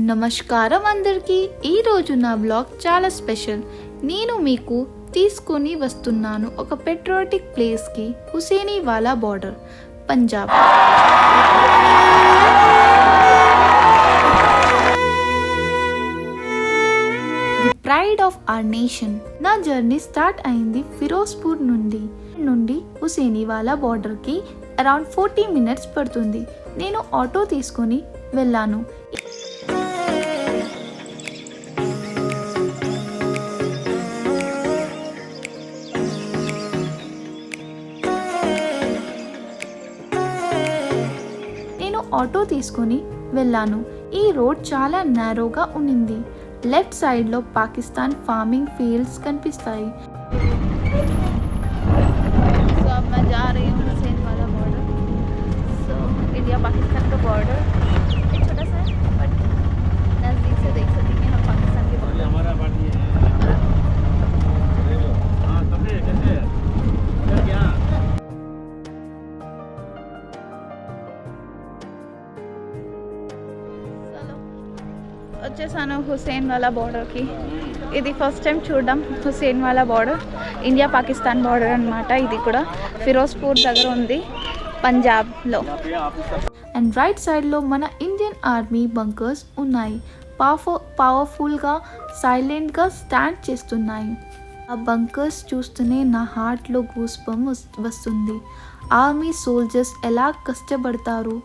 నమస్కారం అందరికీ. ఈరోజు నా బ్లాగ్ చాలా స్పెషల్. నేను మీకు తీసుకొని వస్తున్నాను ఒక పెట్రోటిక్ ప్లేస్కి, Hussainiwala border, Punjab. The pride of our nation. నా జర్నీ స్టార్ట్ అయింది ఫిరోజ్పూర్ నుండి హుసేనీవాలా బార్డర్కి అరౌండ్ 40 minutes పడుతుంది. నేను ఆటో తీసుకొని వెళ్ళాను. ఈ రోడ్ చాలా నారోగా ఉన్నింది. లెఫ్ట్ సైడ్ లో పాకిస్తాన్ ఫార్మింగ్ ఫీల్డ్స్ కనిపిస్తాయి. సో अब मैं जा रही हूँ Hussainiwala border. So India Pakistan का बॉर्डर एक छोटा सा है, बट नज़दीक से देख सकते हैं हम पाकिस्तान के बॉर्डर. हमारा पार्टी है. हाँ कैसे क्या వచ్చేసాను హుసేన్వాలా బార్డర్కి. ఇది ఫస్ట్ టైం చూడడం హుసేన్వాలా బార్డర్, ఇండియా పాకిస్తాన్ బార్డర్ అనమాట. ఇది కూడా ఫిరోజ్పూర్ దగ్గర ఉంది, పంజాబ్లో. అండ్ రైట్ సైడ్లో మన ఇండియన్ ఆర్మీ బంకర్స్ ఉన్నాయి. పవర్ఫుల్గా సైలెంట్గా స్టాండ్ చేస్తున్నాయి. ఆ బంకర్స్ చూస్తూనే నా హార్ట్లో గూస్బమ్ వస్తుంది. ఆర్మీ సోల్జర్స్ ఎలా కష్టపడతారు,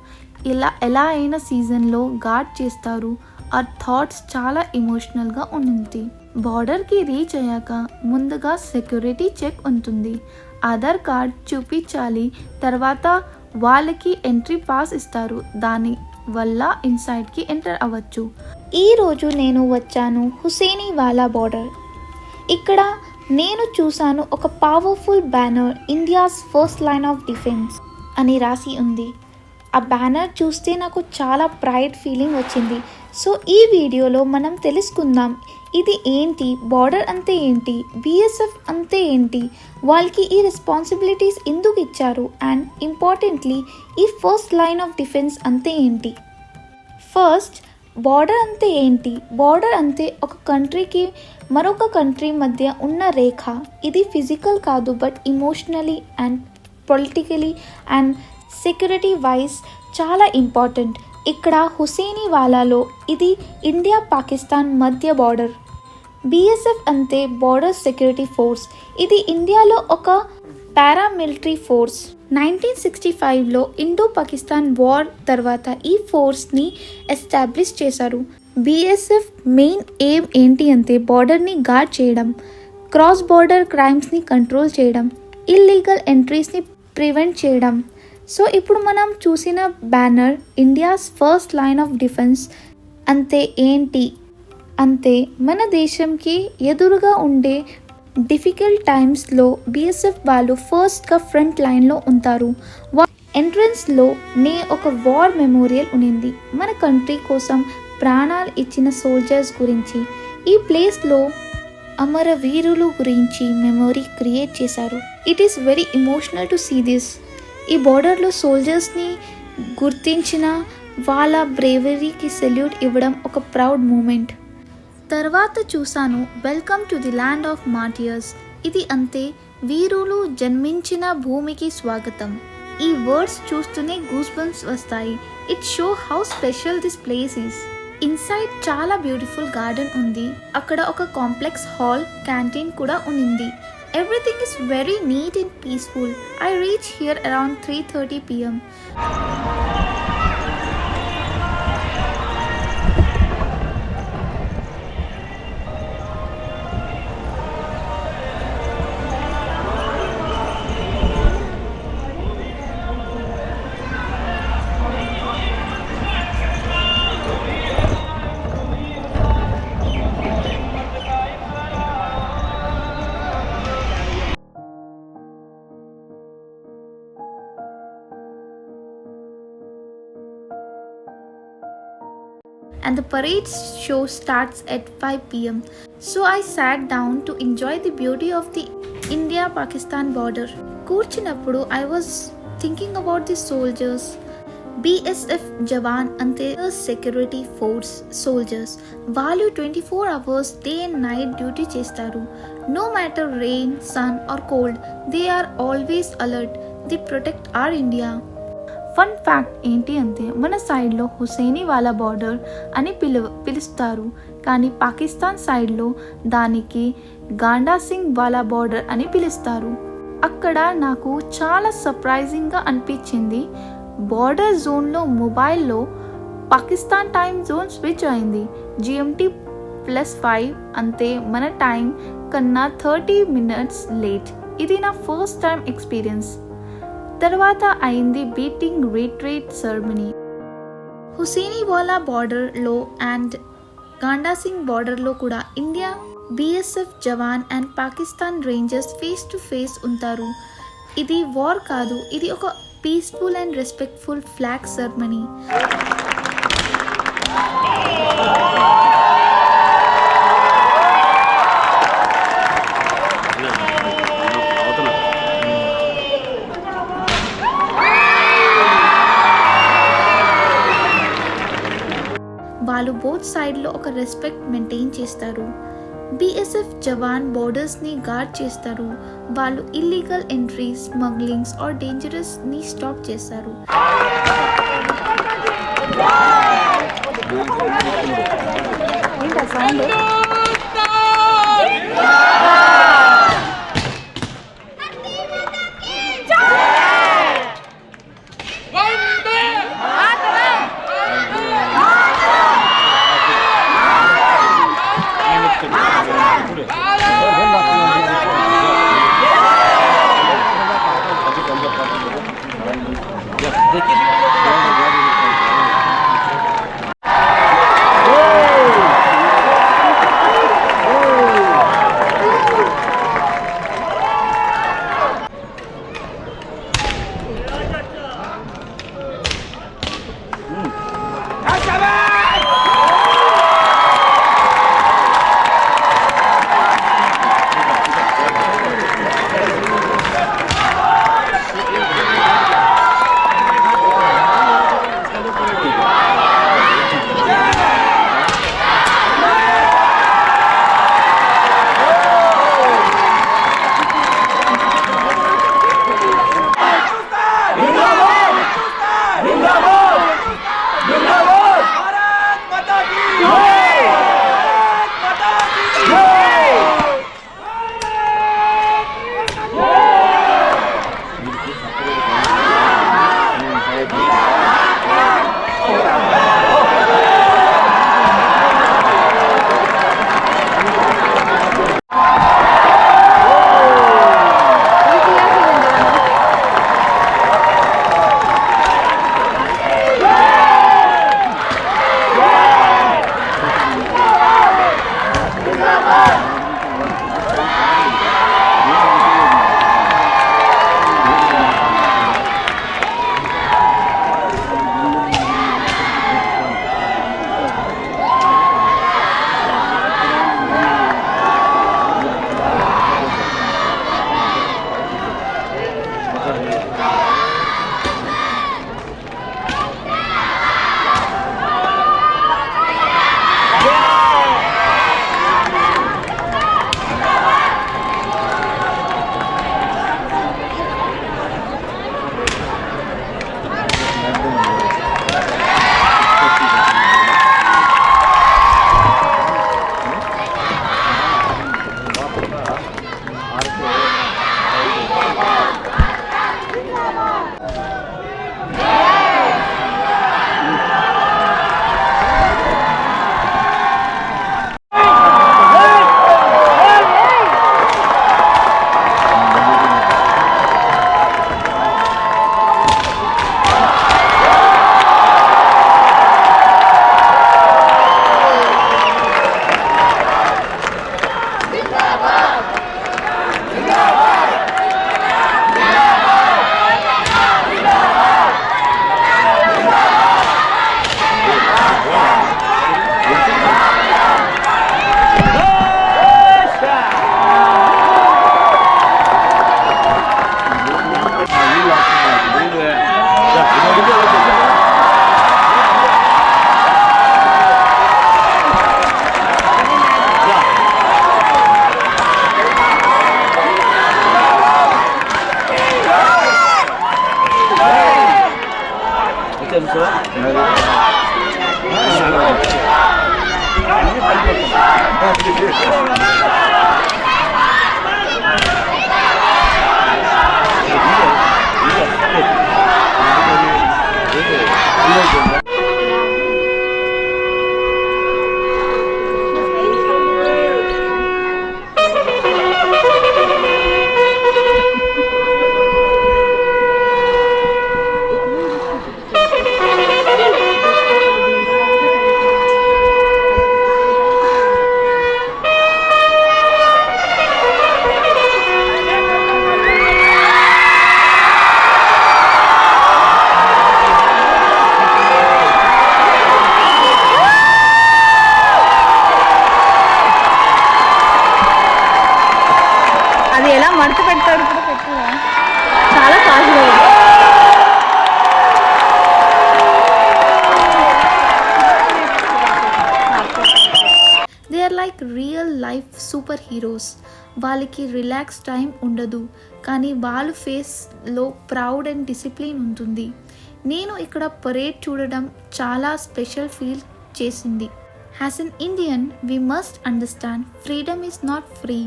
ఎలా అయినా సీజన్లో గార్డ్ చేస్తారు. ఆ థాట్స్ చాలా ఎమోషనల్గా ఉంది. బార్డర్కి రీచ్ అయ్యాక ముందుగా సెక్యూరిటీ చెక్ ఉంటుంది. ఆధార్ కార్డ్ చూపించాలి. తర్వాత వాళ్ళకి ఎంట్రీ పాస్ ఇస్తారు. దాని వల్ల ఇన్సైడ్కి ఎంటర్ అవ్వచ్చు. ఈరోజు నేను వచ్చాను హుసేనీవాలా బార్డర్. ఇక్కడ నేను చూశాను ఒక powerful banner, India's first line of defence అని రాసి ఉంది. ఆ బ్యానర్ చూస్తే నాకు చాలా ప్రైడ్ ఫీలింగ్ వచ్చింది. సో ఈ వీడియోలో మనం తెలుసుకుందాం ఇది ఏంటి, బార్డర్ అంటే ఏంటి, బిఎస్ఎఫ్ అంటే ఏంటి, వాళ్ళకి ఈ రెస్పాన్సిబిలిటీస్ ఎందుకు ఇచ్చారు, అండ్ ఇంపార్టెంట్లీ ఈ ఫస్ట్ లైన్ ఆఫ్ డిఫెన్స్ అంటే ఏంటి. ఫస్ట్, బార్డర్ అంటే ఏంటి. బార్డర్ అంటే ఒక కంట్రీకి మరొక కంట్రీ మధ్య ఉన్న రేఖ. ఇది ఫిజికల్ కాదు, but emotionally and politically and security wise చాలా ఇంపార్టెంట్. ఇక్కడ హుసేనీవాలాలో ఇది ఇండియా పాకిస్తాన్ మధ్య బార్డర్. బిఎస్ఎఫ్ అంటే బార్డర్ సెక్యూరిటీ ఫోర్స్. ఇది ఇండియాలో ఒక పారామిలిటరీ ఫోర్స్. 1965లో ఇండో పాకిస్తాన్ వార్ తర్వాత ఈ ఫోర్స్ని ఎస్టాబ్లిష్ చేశారు. బిఎస్ఎఫ్ మెయిన్ ఎయిమ్ ఏంటి అంటే బార్డర్ని గార్డ్ చేయడం, క్రాస్ బార్డర్ క్రైమ్స్ని కంట్రోల్ చేయడం, ఇల్లీగల్ ఎంట్రీస్ని ప్రివెంట్ చేయడం. సో ఇప్పుడు మనం చూసిన banner India's first line of defence అంటే ఏంటి అంటే మన దేశంకి ఎదురుగా ఉండే డిఫికల్ట్ టైమ్స్లో బిఎస్ఎఫ్ వాళ్ళు ఫస్ట్గా ఫ్రంట్ లైన్లో ఉంటారు. ఎంట్రన్స్లో ఒక వార్ మెమోరియల్ ఉన్నింది, మన కంట్రీ కోసం ప్రాణాలు ఇచ్చిన సోల్జర్స్ గురించి. ఈ ప్లేస్లో అమరవీరులు గురించి మెమొరీ క్రియేట్ చేశారు. It is very emotional to see this. ఈ బార్డర్లో సోల్జర్స్ని గుర్తించిన వాళ్ళ బ్రేవరీకి సెల్యూట్ ఇవ్వడం ఒక ప్రౌడ్ మూమెంట్. తర్వాత చూశాను welcome to the land of martyrs. ఇది అంతే, వీరులు జన్మించిన భూమికి స్వాగతం. ఈ వర్డ్స్ చూస్తూనే గూస్ బంప్స్ వస్తాయి. It show how special this place is. Inside చాలా బ్యూటిఫుల్ గార్డెన్ ఉంది. అక్కడ ఒక కాంప్లెక్స్ హాల్, క్యాంటీన్ కూడా ఉంది. Everything is very neat and peaceful. I reached here around 3:30 p.m. And the parade show starts at 5 p.m. So I sat down to enjoy the beauty of the India-Pakistan border. కూర్చున్నప్పుడు I was thinking about the soldiers, BSF జవాన్ అంటే security force soldiers. వాళ్ళు 24 hours day and night duty చేస్తారు. No matter rain, sun or cold, they are always alert. They protect our India. Fun fact ఏంటి అంటే మన సైడ్లో హుసేని వాలా border అని పిలుస్తారు, కానీ పాకిస్తాన్ సైడ్లో దానికి గాండా సింగ్ వాలా బార్డర్ అని పిలుస్తారు. అక్కడ నాకు చాలా సర్ప్రైజింగ్గా అనిపించింది. బార్డర్ జోన్లో మొబైల్లో పాకిస్తాన్ టైం జోన్ స్విచ్ అయింది. GMT +5 అంతే, మన టైం కన్నా 30 minutes లేట్. ఇది నా ఫస్ట్ టైం ఎక్స్పీరియన్స్. తర్వాత అయింది beating retreat ceremony. Hussainiwala బార్డర్లో అండ్ గాండా సింగ్ బార్డర్లో కూడా India BSF jawan and Pakistan rangers face to face ఉంటారు. ఇది వార్ కాదు, ఇది ఒక peaceful and respectful flag ceremony. వాళ్ళు బోత్ సైడ్లో ఒక రెస్పెక్ట్ మెయింటైన్ చేస్తారు. BSF జవాన్ బోర్డర్స్ని గార్డ్ చేస్తారు. వాళ్ళు ఇల్లీగల్ ఎంట్రీ, స్మగ్లింగ్స్ ఆర్ డేంజరస్ని స్టాప్ చేస్తారు. Like real life super heroes. వాళ్ళకి రిలాక్స్ టైం ఉండదు, కానీ వాళ్ళ ఫేస్లో ప్రౌడ్ అండ్ డిసిప్లిన్ ఉంటుంది. నేను ఇక్కడ పరేడ్ చూడడం చాలా స్పెషల్ ఫీల్ చేసింది. As an Indian, we must understand freedom is not free.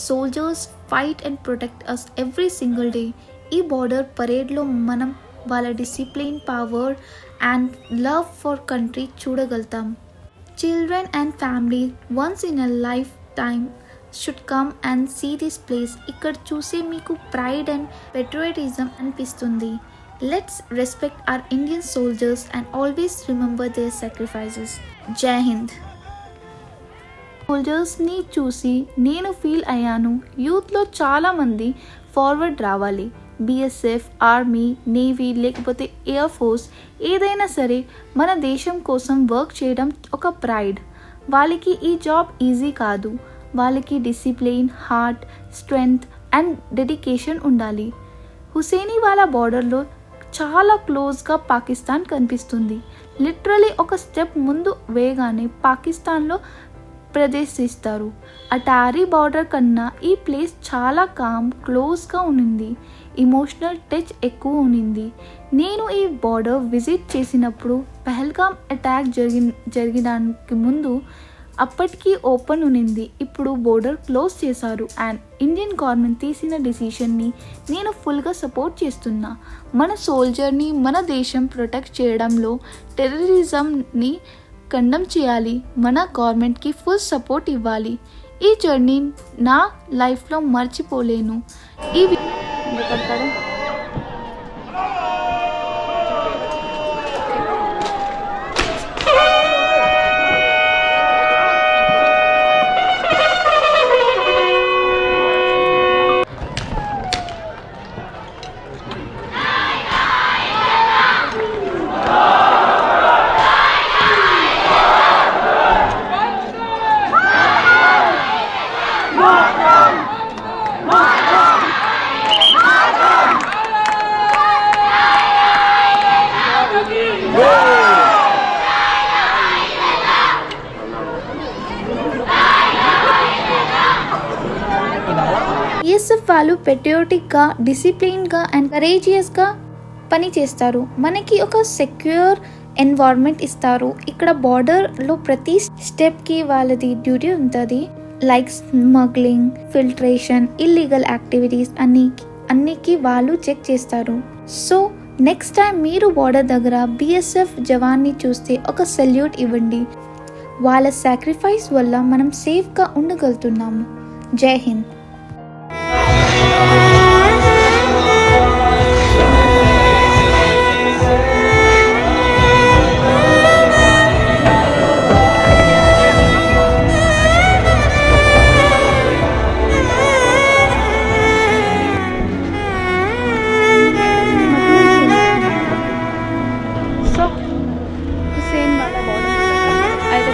Soldiers fight and protect us every single day. ఈ బార్డర్ పరేడ్లో మనం వాళ్ళ discipline, power and love for country చూడగలుగుతాం. Children and family once in a lifetime should come and see this place. ఇక్కడ చూసే మీకు pride and patriotism అనిపిస్తుంది. Let's respect our Indian soldiers and always remember their sacrifices. Jai Hind. సోల్జర్స్ని చూసి నేను feel అయ్యాను, యూత్లో చాలామంది ఫార్వర్డ్ రావాలి. BSF, ఆర్మీ, నేవీ లేకపోతే ఎయిర్ ఫోర్స్ ఏదైనా సరే మన దేశం కోసం వర్క్ చేయడం ఒక ప్రైడ్. వాళ్ళకి ఈ జాబ్ ఈజీ కాదు. వాళ్ళకి discipline, heart, strength and dedication ఉండాలి. హుసేనీవాలా బార్డర్లో చాలా క్లోజ్గా పాకిస్తాన్ కనిపిస్తుంది. లిటరలీ ఒక స్టెప్ ముందు వేయగానే పాకిస్తాన్లో ప్రదర్శిస్తారు. అటారీ బార్డర్ కన్నా ఈ ప్లేస్ చాలా కామ్, క్లోజ్గా ఉన్నింది. ఇమోషనల్ టచ్ ఎక్కువ ఉన్నింది. నేను ఈ బార్డర్ విజిట్ చేసినప్పుడు పహల్గామ్ అటాక్ జరిగడానికి ముందు అప్పటికీ ఓపెన్ ఉన్నింది. ఇప్పుడు బోర్డర్ క్లోజ్ చేశారు అండ్ ఇండియన్ గవర్నమెంట్ తీసిన డిసిషన్ని నేను ఫుల్గా సపోర్ట్ చేస్తున్నా. మన సోల్జర్ని, మన దేశం ప్రొటెక్ట్ చేయడంలో టెర్రరిజంని కండమ్ చేయాలి. మన గవర్నమెంట్కి ఫుల్ సపోర్ట్ ఇవ్వాలి. ఈ జర్నీ నా లైఫ్లో మర్చిపోలేను. ఈ BSF వాళ్ళు పెట్రియాటిక్గా, డిసిప్లిన్గా అండ్ కరేజియస్గా పని చేస్తారు. మనకి ఒక సెక్యూర్ ఎన్వైర్న్మెంట్ ఇస్తారు. ఇక్కడ బార్డర్లో ప్రతి స్టెప్కి వాళ్ళది డ్యూటీ ఉంటుంది. Like smuggling, filtration, illegal activities అన్నికి వాళ్ళు చెక్ చేస్తారు. సో నెక్స్ట్ టైం మీరు బార్డర్ దగ్గర BSF జవాన్ని చూస్తే ఒక సెల్యూట్ ఇవ్వండి. వాళ్ళ సాక్రిఫైస్ వల్ల మనం సేఫ్గా ఉండగలుగుతున్నాము. జై హింద్.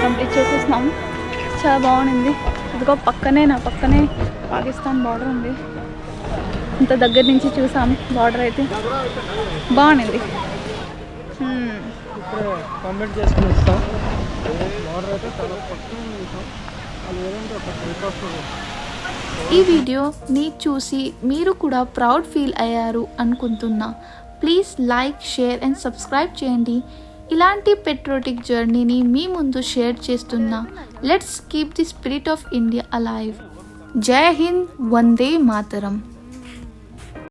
కంప్లీట్ చేసేసినాము. చాలా బాగుంది. ఇదిగో నా పక్కనే పాకిస్తాన్ బార్డర్ ఉంది. ఇంత దగ్గర నుంచి చూసాము. బార్డర్ అయితే బాగుంది. ఈ వీడియోని చూసి మీరు కూడా ప్రౌడ్ ఫీల్ అయ్యారు అనుకుంటున్నా. Please like, share and subscribe చేయండి. ఇలాంటి పెట్రియాటిక్ జర్నీని మీ ముందు షేర్ చేస్తున్నా. Let's keep the spirit of India alive. జై హింద్, వందే మాతరం.